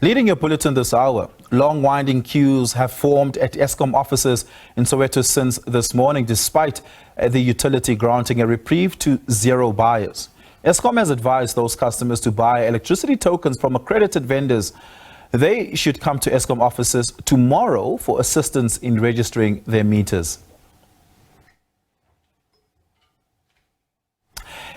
Leading your bulletin this hour, long winding queues have formed at Eskom offices in Soweto since this morning, despite the utility granting a reprieve to zero buyers. Eskom has advised those customers to buy electricity tokens from accredited vendors. They should come to Eskom offices tomorrow for assistance in registering their meters.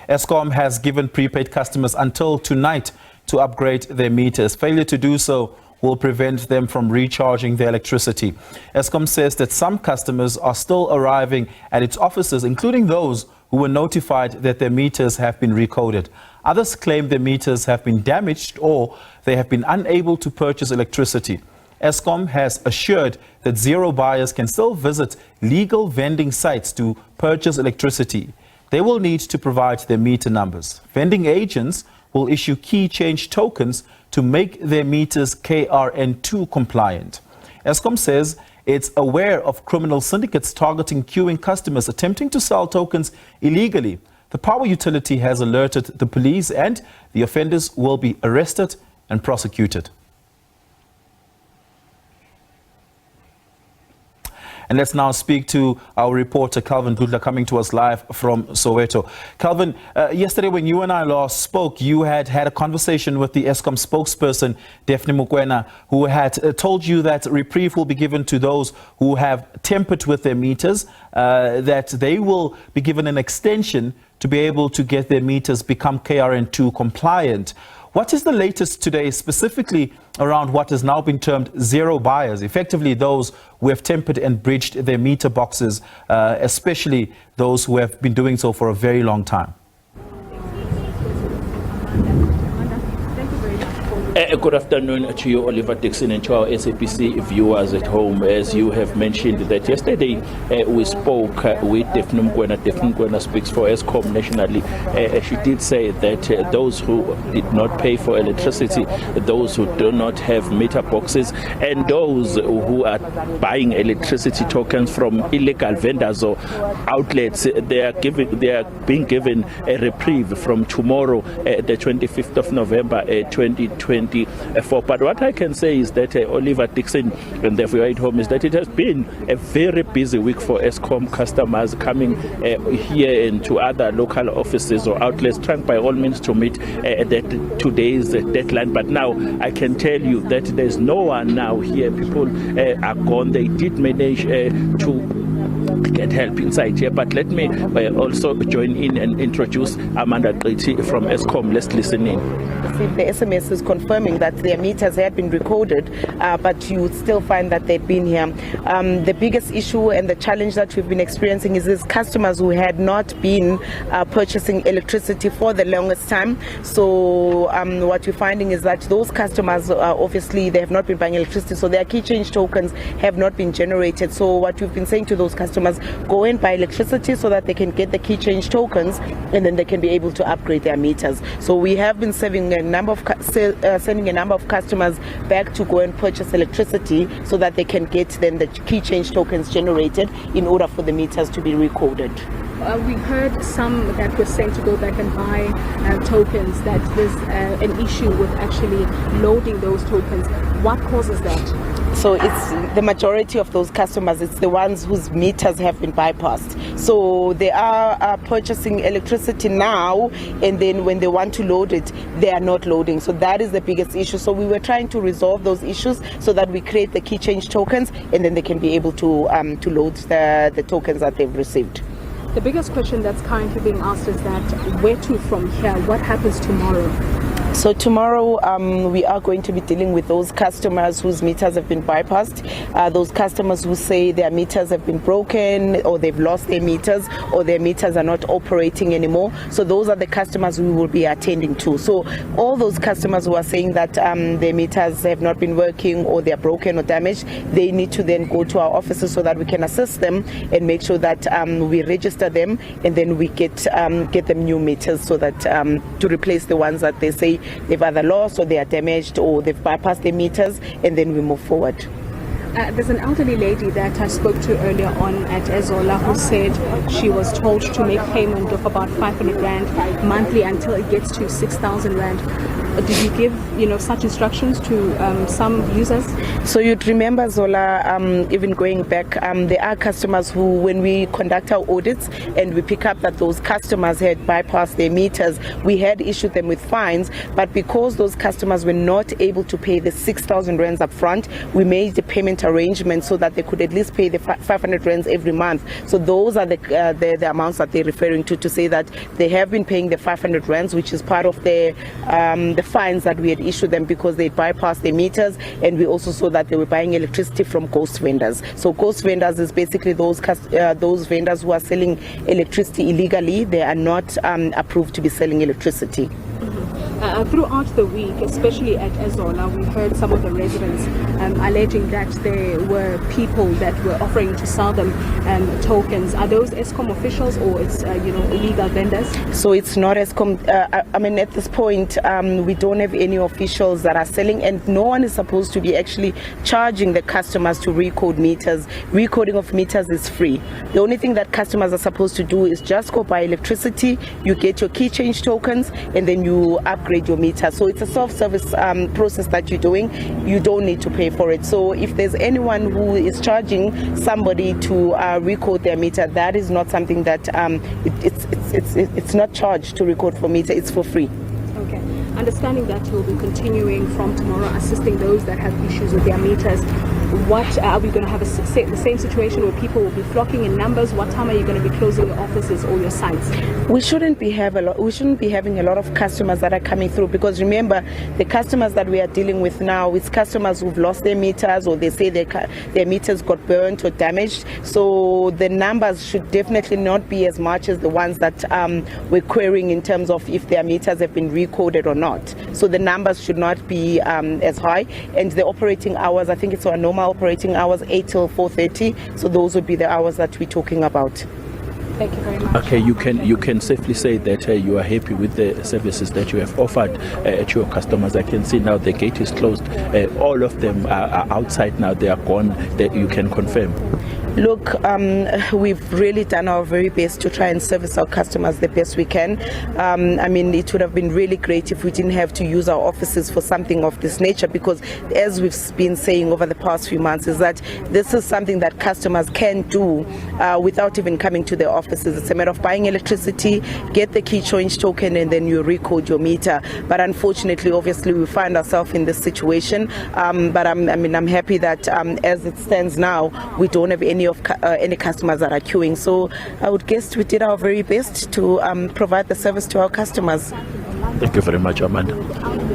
Eskom has given prepaid customers until tonight to upgrade their meters. Failure to do so will prevent them from recharging their electricity. Eskom says that some customers are still arriving at its offices, including those who were notified that their meters have been recoded. Others claim their meters have been damaged or they have been unable to purchase electricity. Eskom has assured that zero buyers can still visit legal vending sites to purchase electricity. They will need to provide their meter numbers. Vending agents will issue key change tokens to make their meters KRN2 compliant. Eskom says it's aware of criminal syndicates targeting queuing customers attempting to sell tokens illegally. The power utility has alerted the police and the offenders will be arrested and prosecuted. And let's now speak to our reporter, Calvin Dudla, coming to us live from Soweto. Calvin, yesterday when you and I last spoke, you had a conversation with the Eskom spokesperson, Daphne Mukwena, who had told you that reprieve will be given to those who have tampered with their meters, that they will be given an extension to be able to get their meters become KRN2 compliant. What is the latest today, specifically around what has now been termed zero buyers, effectively those who have tempered and bridged their meter boxes, especially those who have been doing so for a very long time? Good afternoon to you, Oliver Dixon, and to our SABC viewers at home. As you have mentioned that yesterday we spoke with Daphne Mukwena. Daphne Mukwena speaks for Eskom nationally. She did say that those who did not pay for electricity, those who do not have meter boxes, and those who are buying electricity tokens from illegal vendors or outlets, they are being given a reprieve from tomorrow, the 25th of November, 2024. But what I can say is that Oliver Dixon and the viewer at home is that it has been a very busy week for Eskom customers coming here into other local offices or outlets, trying by all means to meet today's deadline. But now I can tell you that there's no one now here. People are gone. They did manage to get help inside here. But let me also join in and introduce Amanda Griti from Eskom. Let's listen in. The SMS is confirming that their meters had been recorded, but you still find that they've been here. The biggest issue and the challenge that we've been experiencing is these customers who had not been purchasing electricity for the longest time. So what we're finding is that those customers, obviously, they have not been buying electricity, so their key change tokens have not been generated. So what we've been saying to those customers, go and buy electricity so that they can get the key change tokens and then they can be able to upgrade their meters. So we have been sending a number of customers back to go and purchase electricity so that they can get then the key change tokens generated in order for the meters to be recoded. We heard some that were saying to go back and buy tokens, that there's an issue with actually loading those tokens. What causes that? So it's the majority of those customers, it's the ones whose meters have been bypassed. So they are purchasing electricity now, and then when they want to load it, they are not loading. So that is the biggest issue. So we were trying to resolve those issues so that we create the key change tokens, and then they can be able to load the tokens that they've received. The biggest question that's currently being asked is that where to from here? What happens tomorrow? So tomorrow we are going to be dealing with those customers whose meters have been bypassed, those customers who say their meters have been broken or they've lost their meters or their meters are not operating anymore. So those are the customers we will be attending to. So all those customers who are saying that their meters have not been working or they're broken or damaged, they need to then go to our offices so that we can assist them and make sure that we register them and then we get them new meters so that to replace the ones that they say they've either lost or they are damaged or they've bypassed their meters, and then we move forward. There's an elderly lady that I spoke to earlier on at Ezola who said she was told to make payment of about 500 Rand monthly until it gets to 6,000 Rand. Did you give, such instructions to some users? So you'd remember, Zola, even going back, there are customers who, when we conduct our audits and we pick up that those customers had bypassed their meters, we had issued them with fines, but because those customers were not able to pay the 6,000 rands up front, we made the payment arrangement so that they could at least pay the 500 rands every month. So those are the amounts that they're referring to say that they have been paying the 500 rands, which is part of the fines that we had issued them because they bypassed their meters, and we also saw that they were buying electricity from ghost vendors. So ghost vendors is basically those vendors who are selling electricity illegally. They are not approved to be selling electricity. Throughout the week, especially at Ezola, we heard some of the residents alleging that there were people that were offering to sell them tokens. Are those Eskom officials or it's illegal vendors? So it's not Eskom. At this point, we don't have any officials that are selling, and no one is supposed to be actually charging the customers to recode meters. Recoding of meters is free. The only thing that customers are supposed to do is just go buy electricity, you get your key change tokens, and then you upgrade your meter. So it's a self-service process that you're doing. You don't need to pay for it. So if there's anyone who is charging somebody to recode their meter, that is not something that it's not charged to record for meter. It's for free. Okay. Understanding that you'll be continuing from tomorrow, assisting those that have issues with their meters. What are we going to have the same situation where people will be flocking in numbers? What time are you going to be closing your offices or your sites? We shouldn't be having a lot of customers that are coming through, because remember, the customers that we are dealing with now, it's customers who've lost their meters, or they say their meters got burnt or damaged. So the numbers should definitely not be as much as the ones that we're querying in terms of if their meters have been recoded or not. So the numbers should not be as high, and the operating hours, I think it's our normal operating hours, 8 till 4:30. So those would be the hours that we're talking about. Thank you very much. Okay, you can safely say that you are happy with the services that you have offered to your customers. I can see now the gate is closed. All of them are outside now. They are gone. You can confirm. Look, we've really done our very best to try and service our customers the best we can. It would have been really great if we didn't have to use our offices for something of this nature, because as we've been saying over the past few months, is that this is something that customers can do without even coming to their offices. It's a matter of buying electricity, get the key change token, and then you recode your meter. But unfortunately, obviously, we find ourselves in this situation. But I'm happy that as it stands now, we don't have any customers that are queuing. So I would guess we did our very best to provide the service to our customers. Thank you very much, Amanda.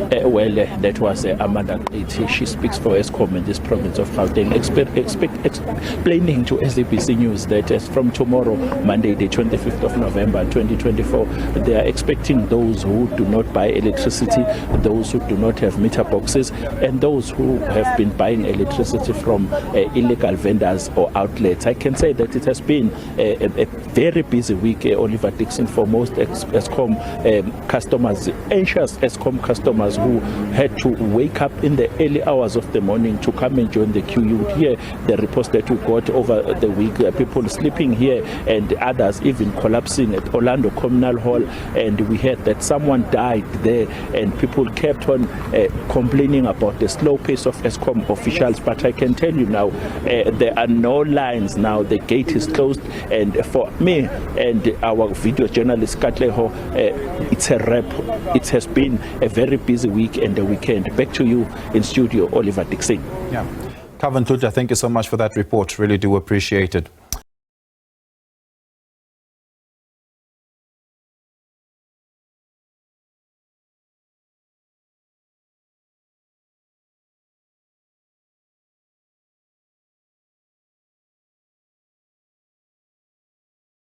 That was Amanda. She speaks for Eskom in this province of Gauteng, explaining to SABC News that as from tomorrow, Monday, the 25th of November, 2024, they are expecting those who do not buy electricity, those who do not have meter boxes, and those who have been buying electricity from illegal vendors or outlets. I can say that it has been a very busy week, Oliver Dixon, for most Eskom customers, anxious Eskom customers who had to wake up in the early hours of the morning to come and join the queue. You would hear the reports that we got over the week, people sleeping here and others even collapsing at Orlando Communal Hall, and we heard that someone died there, and people kept on complaining about the slow pace of Eskom officials. But I can tell you now, there are no lines now. The gate is closed, and for me and our video journalist Katleho, it's a wrap. It has been a very busy week and a weekend. Back to you in studio, Oliver Dixon. Yeah. Kavan Tuja, thank you so much for that report. Really do appreciate it.